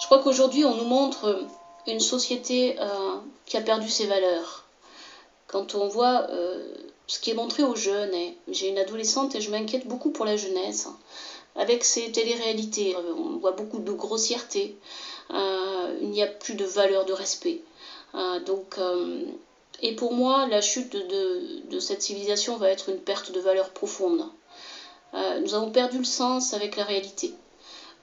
Je crois qu'aujourd'hui, on nous montre une société qui a perdu ses valeurs. Quand on voit ce qui est montré aux jeunes, et j'ai une adolescente et je m'inquiète beaucoup pour la jeunesse, avec ces téléréalités, on voit beaucoup de grossièreté, il n'y a plus de valeur de respect. Et pour moi, la chute de cette civilisation va être une perte de valeur profonde. Nous avons perdu le sens avec la réalité.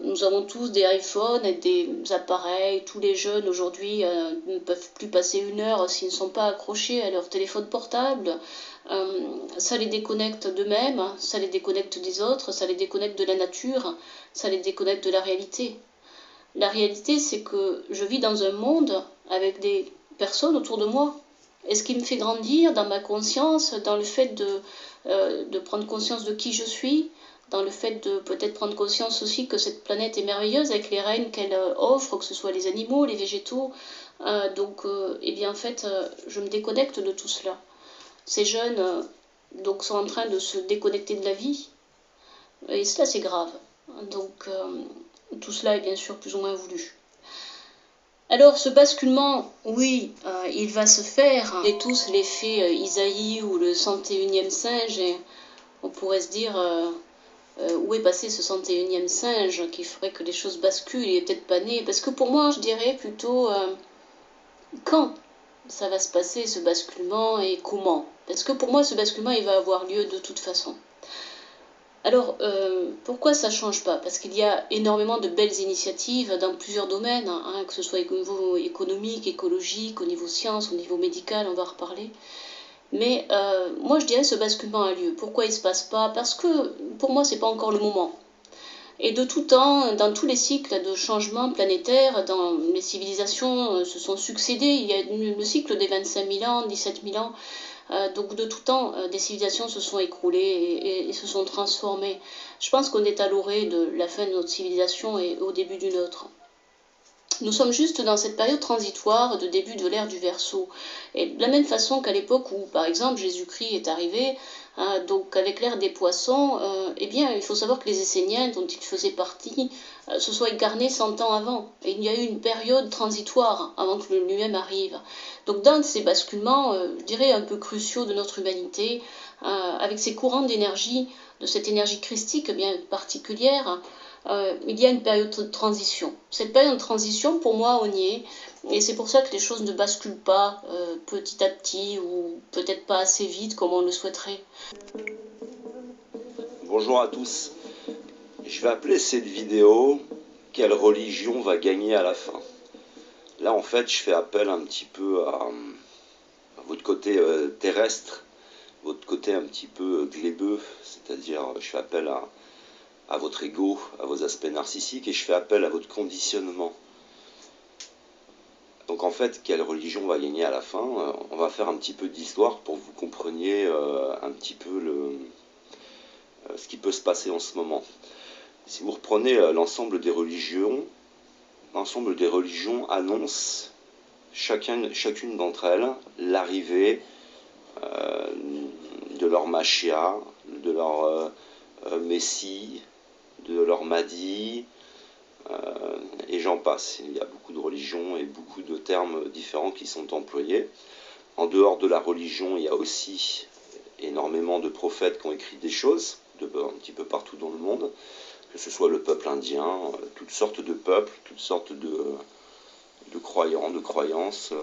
Nous avons tous des iPhones et des appareils. Tous les jeunes aujourd'hui ne peuvent plus passer une heure s'ils ne sont pas accrochés à leur téléphone portable. Ça les déconnecte d'eux-mêmes, ça les déconnecte des autres, ça les déconnecte de la nature, ça les déconnecte de la réalité. La réalité, c'est que je vis dans un monde avec des personnes autour de moi. Et ce qui me fait grandir dans ma conscience, dans le fait de prendre conscience de qui je suis, dans le fait de peut-être prendre conscience aussi que cette planète est merveilleuse avec les règnes qu'elle offre, que ce soit les animaux, les végétaux. Eh bien en fait, je me déconnecte de tout cela. Ces jeunes donc sont en train de se déconnecter de la vie, et cela c'est grave. Tout cela est bien sûr plus ou moins voulu. Alors ce basculement, oui, il va se faire. On est tous l'effet Isaïe ou le 101e singe, et on pourrait se dire où est passé ce 101e singe qui ferait que les choses basculent, il est peut-être pas né. Parce que pour moi, je dirais plutôt quand ça va se passer ce basculement et comment. Parce que pour moi, ce basculement, il va avoir lieu de toute façon. Alors, pourquoi ça ne change pas? Parce qu'il y a énormément de belles initiatives dans plusieurs domaines, hein, que ce soit au niveau économique, écologique, au niveau science, au niveau médical, on va en reparler. Mais moi, je dirais que ce basculement a lieu. Pourquoi il ne se passe pas? Parce que pour moi, ce n'est pas encore le moment. Et de tout temps, dans tous les cycles de changement planétaire, dans les civilisations se sont succédées. Il y a le cycle des 25 000 ans, 17 000 ans. Donc de tout temps, des civilisations se sont écroulées et se sont transformées. Je pense qu'on est à l'orée de la fin de notre civilisation et au début d'une autre. Nous sommes juste dans cette période transitoire de début de l'ère du Verseau. Et de la même façon qu'à l'époque où, par exemple, Jésus-Christ est arrivé, donc avec l'ère des poissons, eh bien, il faut savoir que les Esséniens, dont il faisait partie, se sont incarnés 100 ans avant. Et il y a eu une période transitoire avant que lui-même arrive. Donc dans ces basculements, je dirais, un peu cruciaux de notre humanité, avec ces courants d'énergie, de cette énergie christique bien particulière, il y a une période de transition. Cette période de transition, pour moi, on y est. Et c'est pour ça que les choses ne basculent pas petit à petit ou peut-être pas assez vite comme on le souhaiterait. Bonjour à tous. Je vais appeler cette vidéo « Quelle religion va gagner à la fin ?» Là, en fait, je fais appel un petit peu à votre côté terrestre, votre côté un petit peu glébeux, c'est-à-dire je fais appel à votre ego, à vos aspects narcissiques, et je fais appel à votre conditionnement. Donc en fait, quelle religion va gagner à la fin? On va faire un petit peu d'histoire pour que vous compreniez un petit peu ce qui peut se passer en ce moment. Si vous reprenez l'ensemble des religions annoncent chacune d'entre elles l'arrivée de leur Machia, de leur Messie, de leur Mahdi, et j'en passe. Il y a beaucoup de religions et beaucoup de termes différents qui sont employés. En dehors de la religion, il y a aussi énormément de prophètes qui ont écrit des choses, un petit peu partout dans le monde, que ce soit le peuple indien, toutes sortes de peuples, toutes sortes de croyants, de croyances.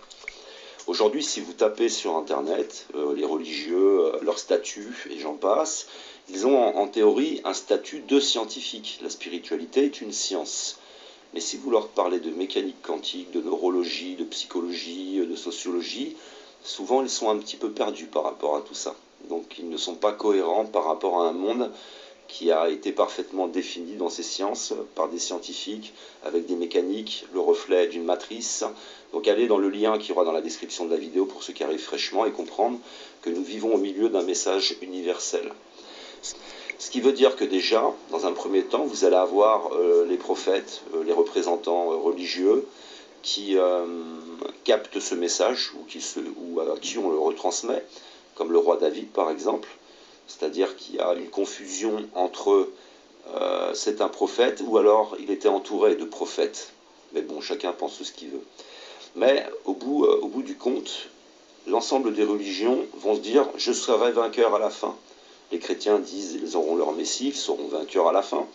Aujourd'hui, si vous tapez sur Internet, les religieux, leur statut, et j'en passe, ils ont en théorie un statut de scientifique. La spiritualité est une science. Mais si vous leur parlez de mécanique quantique, de neurologie, de psychologie, de sociologie, souvent ils sont un petit peu perdus par rapport à tout ça. Donc ils ne sont pas cohérents par rapport à un monde qui a été parfaitement défini dans ces sciences par des scientifiques, avec des mécaniques, le reflet d'une matrice. Donc allez dans le lien qu'il y aura dans la description de la vidéo pour ceux qui arrivent fraîchement et comprendre que nous vivons au milieu d'un message universel. Ce qui veut dire que déjà, dans un premier temps, vous allez avoir les prophètes, les représentants religieux qui captent ce message ou à qui on le retransmet, comme le roi David par exemple. C'est-à-dire qu'il y a une confusion entre c'est un prophète ou alors il était entouré de prophètes. Mais bon, chacun pense ce qu'il veut. Mais au bout du compte, l'ensemble des religions vont se dire « je serai vainqueur à la fin ». Les chrétiens disent « ils auront leur Messie, ils seront vainqueurs à la fin ».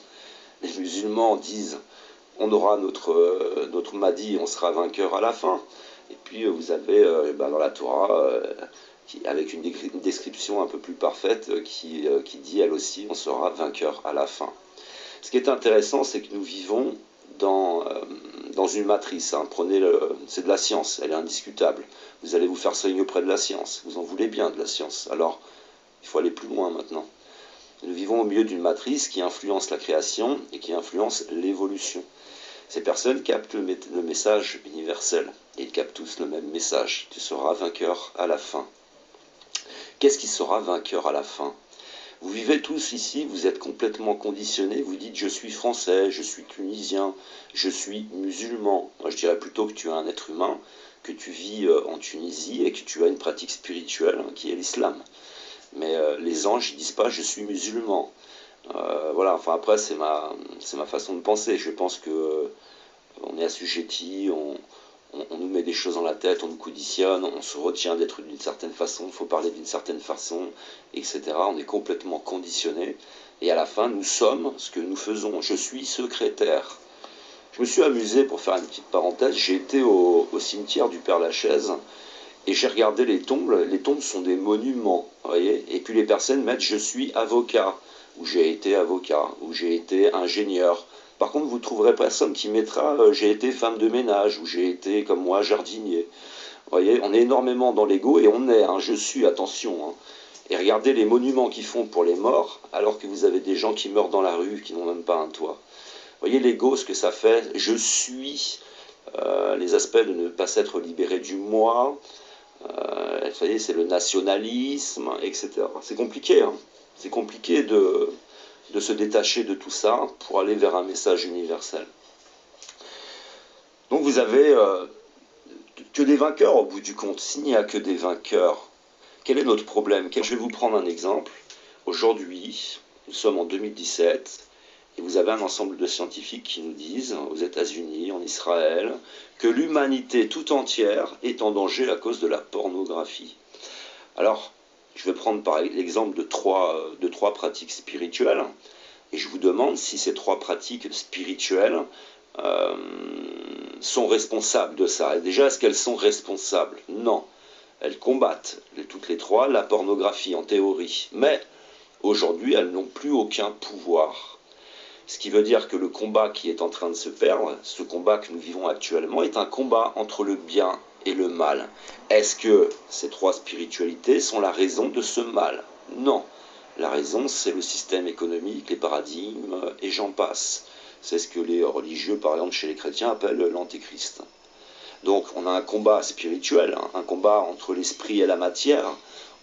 Les musulmans disent « on aura notre Mahdi, on sera vainqueur à la fin ». Et puis vous avez dans la Torah, avec une description un peu plus parfaite, qui dit elle aussi « on sera vainqueur à la fin ». Ce qui est intéressant, c'est que nous vivons dans une matrice. Hein. C'est de la science, elle est indiscutable. Vous allez vous faire soigner auprès de la science. Vous en voulez bien de la science. Alors, il faut aller plus loin maintenant. Nous vivons au milieu d'une matrice qui influence la création et qui influence l'évolution. Ces personnes captent le message universel. Et ils captent tous le même message. Tu seras vainqueur à la fin. Qu'est-ce qui sera vainqueur à la fin ? Vous vivez tous ici, vous êtes complètement conditionnés, vous dites je suis français, je suis tunisien, je suis musulman. Moi je dirais plutôt que tu es un être humain, que tu vis en Tunisie et que tu as une pratique spirituelle qui est l'islam. Mais les anges ne disent pas je suis musulman. Voilà, enfin après c'est ma façon de penser. Je pense que on est assujetti, on nous met des choses dans la tête, on nous conditionne, on se retient d'être d'une certaine façon, il faut parler d'une certaine façon, etc. On est complètement conditionné. Et à la fin, nous sommes ce que nous faisons. Je suis secrétaire. Je me suis amusé, pour faire une petite parenthèse, j'ai été au cimetière du Père-Lachaise et j'ai regardé les tombes. Les tombes sont des monuments, vous voyez. Et puis les personnes mettent « je suis avocat » ou « j'ai été avocat » ou « j'ai été ingénieur ». Par contre, vous ne trouverez personne qui mettra « j'ai été femme de ménage » ou « j'ai été, comme moi, jardinier ». Vous voyez, on est énormément dans l'ego et on est, je suis, attention. Hein. Et regardez les monuments qu'ils font pour les morts, alors que vous avez des gens qui meurent dans la rue, qui n'ont même pas un toit. Vous voyez l'ego, ce que ça fait. Je suis, les aspects de ne pas s'être libéré du moi. Vous voyez, c'est le nationalisme, etc. C'est compliqué, hein. C'est compliqué de se détacher de tout ça pour aller vers un message universel. Donc vous avez que des vainqueurs au bout du compte. S'il n'y a que des vainqueurs, quel est notre problème? Je vais vous prendre un exemple. Aujourd'hui, nous sommes en 2017, et vous avez un ensemble de scientifiques qui nous disent, aux États-Unis, en Israël, que l'humanité tout entière est en danger à cause de la pornographie. Alors, je vais prendre par l'exemple de trois pratiques spirituelles, et je vous demande si ces trois pratiques spirituelles sont responsables de ça. Et déjà, est-ce qu'elles sont responsables? Non. Elles combattent, toutes les trois, la pornographie en théorie. Mais aujourd'hui, elles n'ont plus aucun pouvoir. Ce qui veut dire que le combat qui est en train de se perdre, ce combat que nous vivons actuellement, est un combat entre le bien et le mal. Est-ce que ces trois spiritualités sont la raison de ce mal? Non. La raison, c'est le système économique, les paradigmes, et j'en passe. C'est ce que les religieux, par exemple, chez les chrétiens, appellent l'antéchrist. Donc on a un combat spirituel, un combat entre l'esprit et la matière.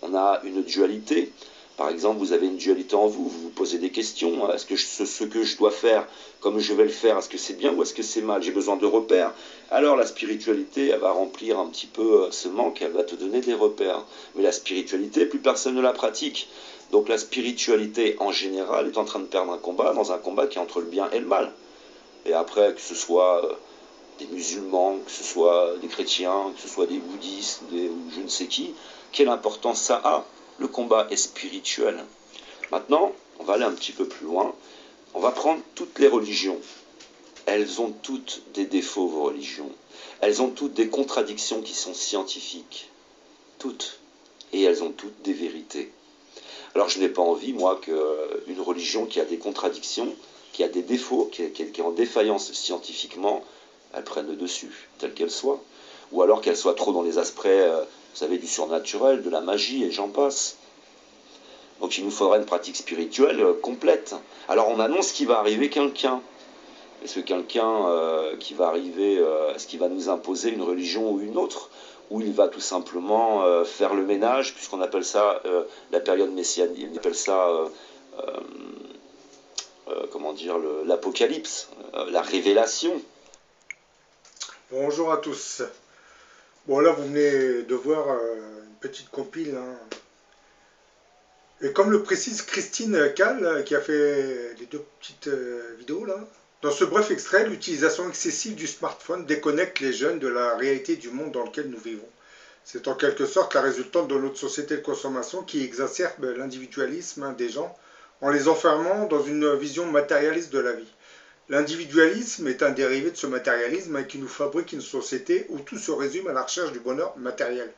On a une dualité. Par exemple, vous avez une dualité en vous, vous vous posez des questions. Est-ce que ce que je dois faire, comme je vais le faire, est-ce que c'est bien ou est-ce que c'est mal? J'ai besoin de repères. Alors la spiritualité, elle va remplir un petit peu ce manque, elle va te donner des repères. Mais la spiritualité, plus personne ne la pratique. Donc la spiritualité, en général, est en train de perdre un combat, dans un combat qui est entre le bien et le mal. Et après, que ce soit des musulmans, que ce soit des chrétiens, que ce soit des bouddhistes, ou je ne sais qui, quelle importance ça a? Le combat est spirituel. Maintenant, on va aller un petit peu plus loin. On va prendre toutes les religions. Elles ont toutes des défauts, vos religions. Elles ont toutes des contradictions qui sont scientifiques. Toutes. Et elles ont toutes des vérités. Alors je n'ai pas envie, moi, qu'une religion qui a des contradictions, qui a des défauts, qui est en défaillance scientifiquement, elle prenne le dessus, telle qu'elle soit. Ou alors qu'elle soit trop dans les aspects, vous savez, du surnaturel, de la magie, et j'en passe. Donc il nous faudra une pratique spirituelle complète. Alors on annonce qu'il va arriver quelqu'un. Est-ce que quelqu'un qui va arriver, est-ce qu'il va nous imposer une religion ou une autre? Ou il va tout simplement faire le ménage, puisqu'on appelle ça la période messianique, on appelle ça, comment dire, l'apocalypse, la révélation. Bonjour à tous. Bon là vous venez de voir une petite compile. Hein. Et comme le précise Christine Kahl, qui a fait les deux petites vidéos là, Dans ce bref extrait, l'utilisation excessive du smartphone déconnecte les jeunes de la réalité du monde dans lequel nous vivons. C'est en quelque sorte la résultante de notre société de consommation qui exacerbe l'individualisme des gens en les enfermant dans une vision matérialiste de la vie. L'individualisme est un dérivé de ce matérialisme qui nous fabrique une société où tout se résume à la recherche du bonheur matériel.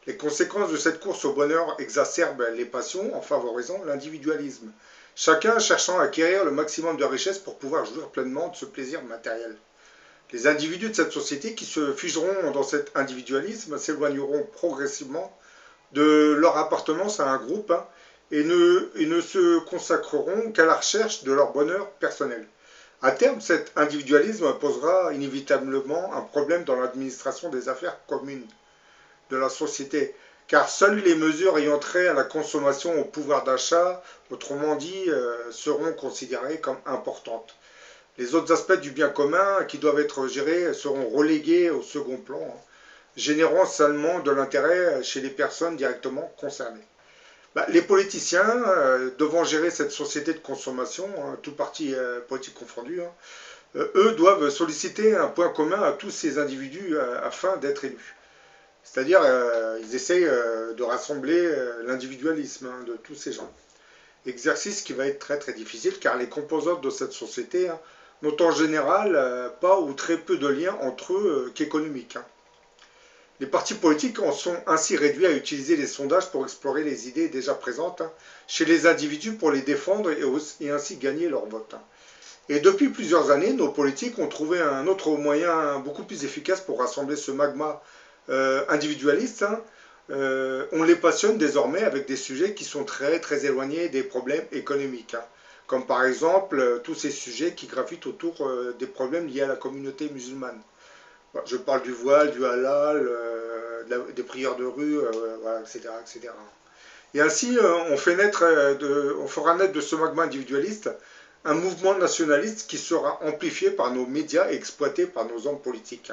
Les conséquences de cette course au bonheur exacerbent les passions en favorisant l'individualisme. Chacun cherchant à acquérir le maximum de richesses pour pouvoir jouir pleinement de ce plaisir matériel. Les individus de cette société qui se figeront dans cet individualisme s'éloigneront progressivement de leur appartenance à un groupe et ne se consacreront qu'à la recherche de leur bonheur personnel. À terme, cet individualisme posera inévitablement un problème dans l'administration des affaires communes de la société, car seules les mesures ayant trait à la consommation, au pouvoir d'achat, autrement dit, seront considérées comme importantes. Les autres aspects du bien commun qui doivent être gérés seront relégués au second plan, générant seulement de l'intérêt chez les personnes directement concernées. Les politiciens, devant gérer cette société de consommation, tout parti politique confondu, eux doivent solliciter un point commun à tous ces individus afin d'être élus. C'est-à-dire, ils essayent de rassembler l'individualisme de tous ces gens. Exercice qui va être très très difficile car les composantes de cette société n'ont en général pas ou très peu de liens entre eux qu'économiques. Les partis politiques en sont ainsi réduits à utiliser les sondages pour explorer les idées déjà présentes chez les individus pour les défendre et ainsi gagner leur vote. Et depuis plusieurs années, nos politiques ont trouvé un autre moyen beaucoup plus efficace pour rassembler ce magma individualistes, on les passionne désormais avec des sujets qui sont très très éloignés des problèmes économiques, comme par exemple tous ces sujets qui gravitent autour des problèmes liés à la communauté musulmane. Je parle du voile, du halal, des prières de rue, voilà, etc., etc. Et ainsi, on fera naître de ce magma individualiste un mouvement nationaliste qui sera amplifié par nos médias et exploité par nos hommes politiques.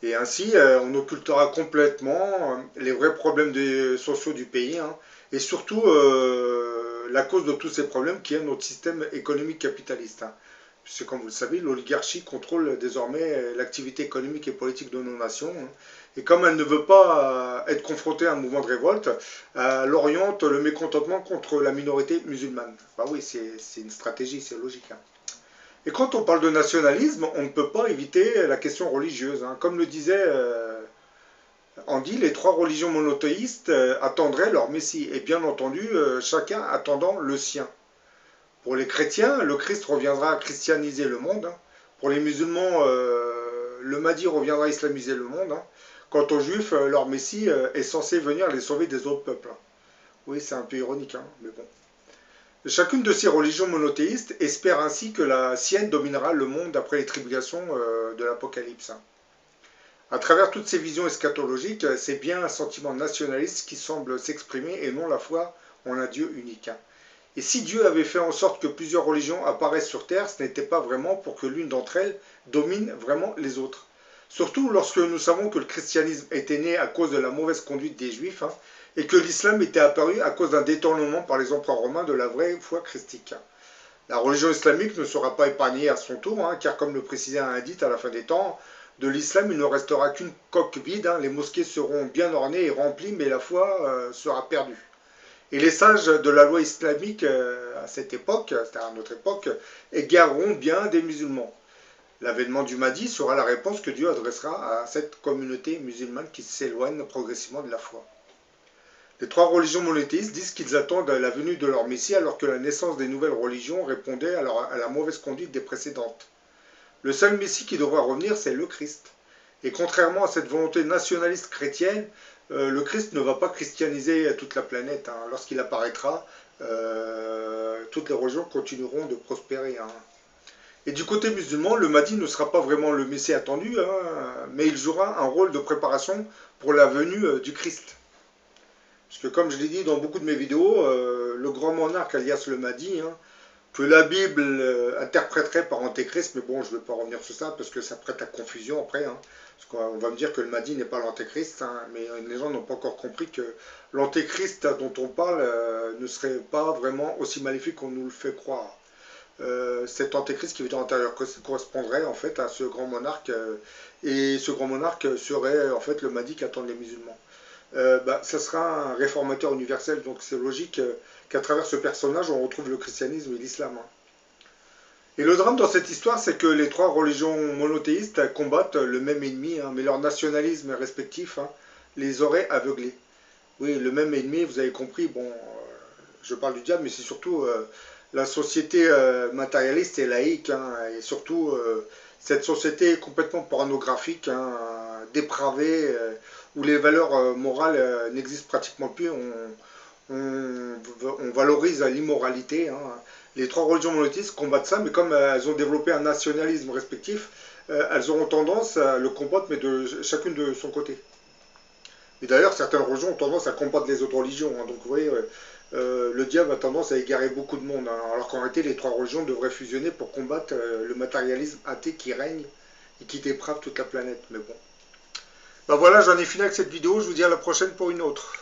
Et ainsi, on occultera complètement les vrais problèmes sociaux du pays, et surtout la cause de tous ces problèmes qui est notre système économique capitaliste. Puisque, comme vous le savez, l'oligarchie contrôle désormais l'activité économique et politique de nos nations. Et comme elle ne veut pas être confrontée à un mouvement de révolte, elle oriente le mécontentement contre la minorité musulmane. Bah oui, c'est une stratégie, c'est logique. Et quand on parle de nationalisme, on ne peut pas éviter la question religieuse. Comme le disait Andy, les trois religions monothéistes attendraient leur Messie. Et bien entendu, chacun attendant le sien. Pour les chrétiens, le Christ reviendra à christianiser le monde. Pour les musulmans, le Mahdi reviendra à islamiser le monde. Quant aux juifs, leur Messie est censé venir les sauver des autres peuples. Oui, c'est un peu ironique, mais bon. Chacune de ces religions monothéistes espère ainsi que la sienne dominera le monde après les tribulations de l'Apocalypse. À travers toutes ces visions eschatologiques, c'est bien un sentiment nationaliste qui semble s'exprimer et non la foi en un Dieu unique. Et si Dieu avait fait en sorte que plusieurs religions apparaissent sur Terre, ce n'était pas vraiment pour que l'une d'entre elles domine vraiment les autres. Surtout lorsque nous savons que le christianisme était né à cause de la mauvaise conduite des juifs, et que l'islam était apparu à cause d'un détournement par les empereurs romains de la vraie foi christique. La religion islamique ne sera pas épargnée à son tour, car comme le précisait un hadith à la fin des temps, de l'islam il ne restera qu'une coque vide, les mosquées seront bien ornées et remplies, mais la foi sera perdue. Et les sages de la loi islamique à cette époque, c'est-à-dire à notre époque, égareront bien des musulmans. L'avènement du Mahdi sera la réponse que Dieu adressera à cette communauté musulmane qui s'éloigne progressivement de la foi. Les trois religions monothéistes disent qu'ils attendent la venue de leur Messie alors que la naissance des nouvelles religions répondait à la mauvaise conduite des précédentes. Le seul Messie qui devra revenir, c'est le Christ. Et contrairement à cette volonté nationaliste chrétienne, le Christ ne va pas christianiser toute la planète. Lorsqu'il apparaîtra, toutes les religions continueront de prospérer. Et du côté musulman, le Mahdi ne sera pas vraiment le Messie attendu, mais il jouera un rôle de préparation pour la venue du Christ. Parce que comme je l'ai dit dans beaucoup de mes vidéos, le grand monarque alias le Mahdi, que la Bible interpréterait par Antéchrist, mais bon, je ne vais pas revenir sur ça parce que ça prête à confusion après. Parce qu'on va me dire que le Mahdi n'est pas l'Antéchrist, mais les gens n'ont pas encore compris que l'Antéchrist dont on parle ne serait pas vraiment aussi maléfique qu'on nous le fait croire. cet antéchrist qui veut dire antérieur correspondrait en fait à ce grand monarque, et ce grand monarque serait en fait le Mahdi qu'attendent les musulmans. Ça sera un réformateur universel, donc c'est logique qu'à travers ce personnage on retrouve le christianisme et l'islam, hein. Et le drame dans cette histoire, c'est que les trois religions monothéistes combattent le même ennemi, hein, mais leur nationalisme respectif, hein, les aurait aveuglés. Oui, le même ennemi, vous avez compris, bon, je parle du diable, mais c'est surtout la société matérialiste et laïque, hein, et surtout cette société complètement pornographique, hein, dépravée, où les valeurs morales n'existent pratiquement plus. On valorise l'immoralité, hein. Les trois religions monothéistes combattent ça, mais comme elles ont développé un nationalisme respectif, elles auront tendance à le combattre, mais chacune de son côté. Et d'ailleurs, certaines religions ont tendance à combattre les autres religions, hein. Donc vous voyez, le diable a tendance à égarer beaucoup de monde, hein. Alors qu'en réalité, les trois religions devraient fusionner pour combattre le matérialisme athée qui règne et qui déprave toute la planète. Mais bon. Ben voilà, j'en ai fini avec cette vidéo. Je vous dis à la prochaine pour une autre.